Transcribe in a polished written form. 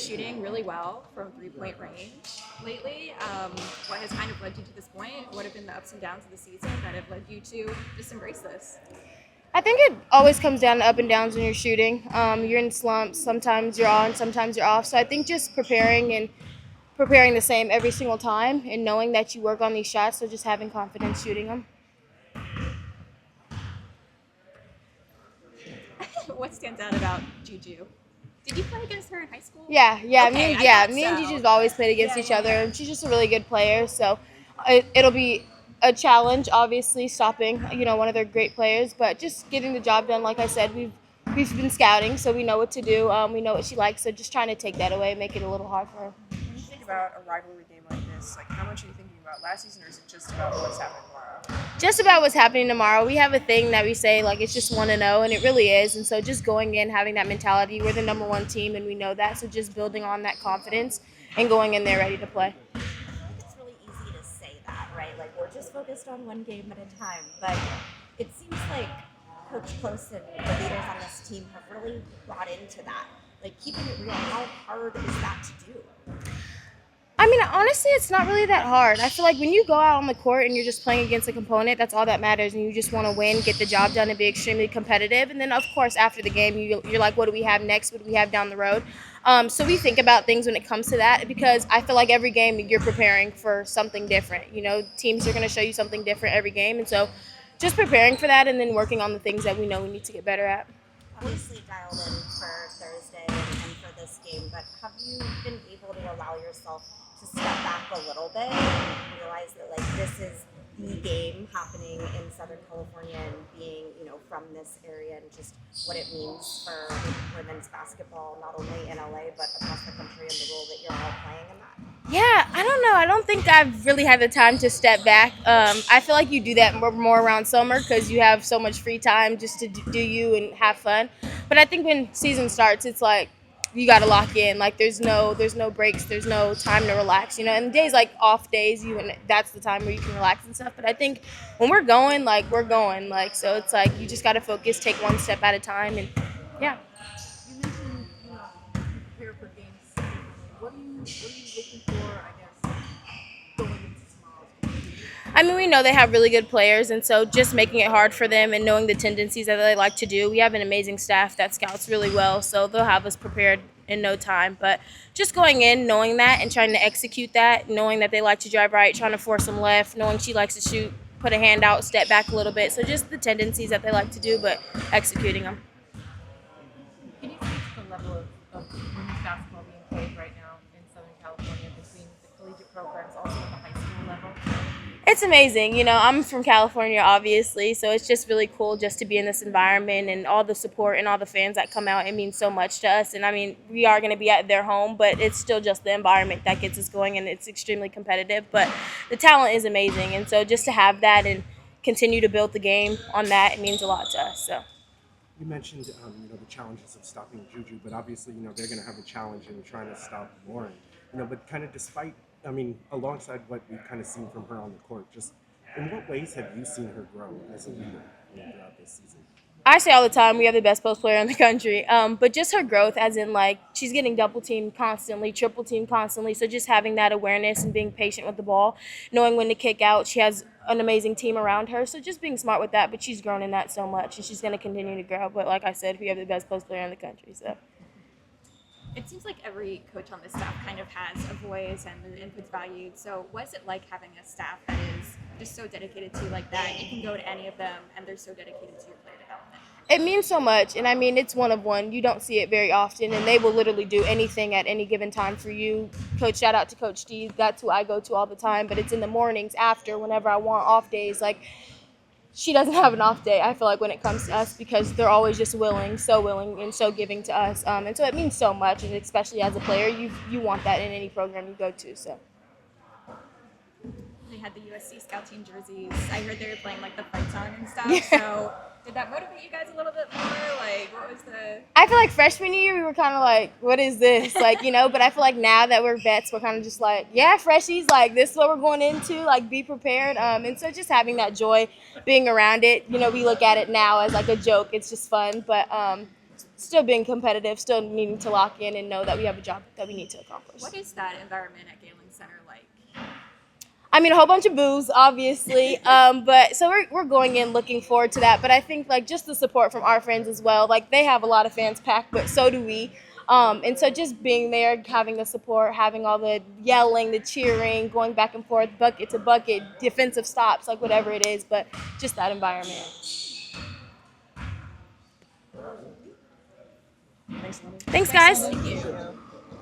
shooting really well from three-point range lately. What has kind of led you to this point? What have been the ups and downs of the season that have led you to just embrace this? I think it always comes down to up and downs when you're shooting. You're in slumps. Sometimes you're on, sometimes you're off. So I think just preparing the same every single time and knowing that you work on these shots. So just having confidence shooting them. What stands out about Juju? Did you play against her in high school? Yeah, yeah, Okay, me I thought and so. Gigi's always played against Yeah, each yeah, other, yeah. and she's just a really good player. So it'll be a challenge, obviously, stopping one of their great players, but just getting the job done. Like I said, we've been scouting, so we know what to do. We know what she likes, so just trying to take that away, make it a little hard for her. When you think about a rivalry game like this, like how much are you thinking about last season, or is it just about what's happening tomorrow? Just about what's happening tomorrow. We have a thing that we say like it's just 1-0, and it really is. And so just going in, having that mentality, we're the number one team, and we know that. So just building on that confidence and going in there ready to play. I think it's really easy to say that, right? Like we're just focused on one game at a time. But it seems like Coach Close and the leaders on this team have really bought into that. Like keeping it real, how hard is that to do? I mean, honestly, it's not really that hard. I feel like when you go out on the court and you're just playing against a component, that's all that matters, and you just want to win, get the job done, and be extremely competitive. And then, of course, after the game, you're like, what do we have next? What do we have down the road? So we think about things when it comes to that because I feel like every game you're preparing for something different. Teams are going to show you something different every game, and so just preparing for that and then working on the things that we know we need to get better at. Obviously dialed in for Thursday and for this game, but have you been able to allow yourself to step back a little bit and realize that like this is the game happening in Southern California and being, from this area and just what it means for women's basketball, not only in LA, but across the country and the role that you're all playing in that? Yeah, I don't know. I don't think I've really had the time to step back. I feel like you do that more around summer because you have so much free time just to do you and have fun. But I think when season starts, it's like you got to lock in. Like there's no breaks, there's no time to relax. And days like off days, that's the time where you can relax and stuff. But I think when we're going, we're going. So it's like you just got to focus, take one step at a time, and yeah. You mentioned, prepare for games. What are you looking for, I guess, going into tomorrow's game? I mean, we know they have really good players, and so just making it hard for them and knowing the tendencies that they like to do. We have an amazing staff that scouts really well, so they'll have us prepared in no time. But just going in, knowing that and trying to execute that, knowing that they like to drive right, trying to force them left, knowing she likes to shoot, put a hand out, step back a little bit. So just the tendencies that they like to do, but executing them. Can you speak to the level of women's basketball being played right now in Southern California between the collegiate programs, also at the high school level? It's amazing. I'm from California, obviously, so it's just really cool just to be in this environment and all the support and all the fans that come out. It means so much to us. And, I mean, we are going to be at their home, but it's still just the environment that gets us going, and it's extremely competitive. But the talent is amazing, and so just to have that and continue to build the game on that, it means a lot to us. So. You mentioned, the challenges of stopping Juju, but obviously, they're going to have a challenge in trying to stop Lauren. But kind of alongside what we've kind of seen from her on the court, just in what ways have you seen her grow as a leader throughout this season? I say all the time we have the best post player in the country, but just her growth as in she's getting double teamed constantly, triple teamed constantly, so just having that awareness and being patient with the ball, knowing when to kick out. She has an amazing team around her, so just being smart with that, but she's grown in that so much and she's going to continue to grow. But like I said, we have the best post player in the country. So. It seems like every coach on this staff kind of has a voice and the input's valued. So what is it like having a staff that is just so dedicated to you like that? You can go to any of them and they're so dedicated to your player development. It means so much, and I mean, it's one of one. You don't see it very often, and they will literally do anything at any given time for you. Shout out to Coach Steve. That's who I go to all the time, but it's in the mornings after, whenever I want off days. She doesn't have an off day, I feel like, when it comes to us because they're always just willing and so giving to us. And so it means so much, and especially as a player, you want that in any program you go to. So. They had the USC scout team jerseys. I heard they were playing the fight song and stuff. So did that motivate you guys a little bit more? What was the... I feel like freshman year we were kind of like, what is this? But I feel like now that we're vets, we're kind of just like, yeah, freshies, this is what we're going into, be prepared. And so just having that joy, being around it, we look at it now as a joke. It's just fun. But still being competitive, still needing to lock in and know that we have a job that we need to accomplish. What is that environment at Galen Center like? I mean, a whole bunch of boos, obviously, but so we're going in looking forward to that. But I think like just the support from our friends as well. Like they have a lot of fans packed, but so do we. And so just being there, having the support, having all the yelling, the cheering, going back and forth, bucket to bucket, defensive stops, like whatever it is, but just that environment. Thanks, Londynn. Thanks, guys. Thank you.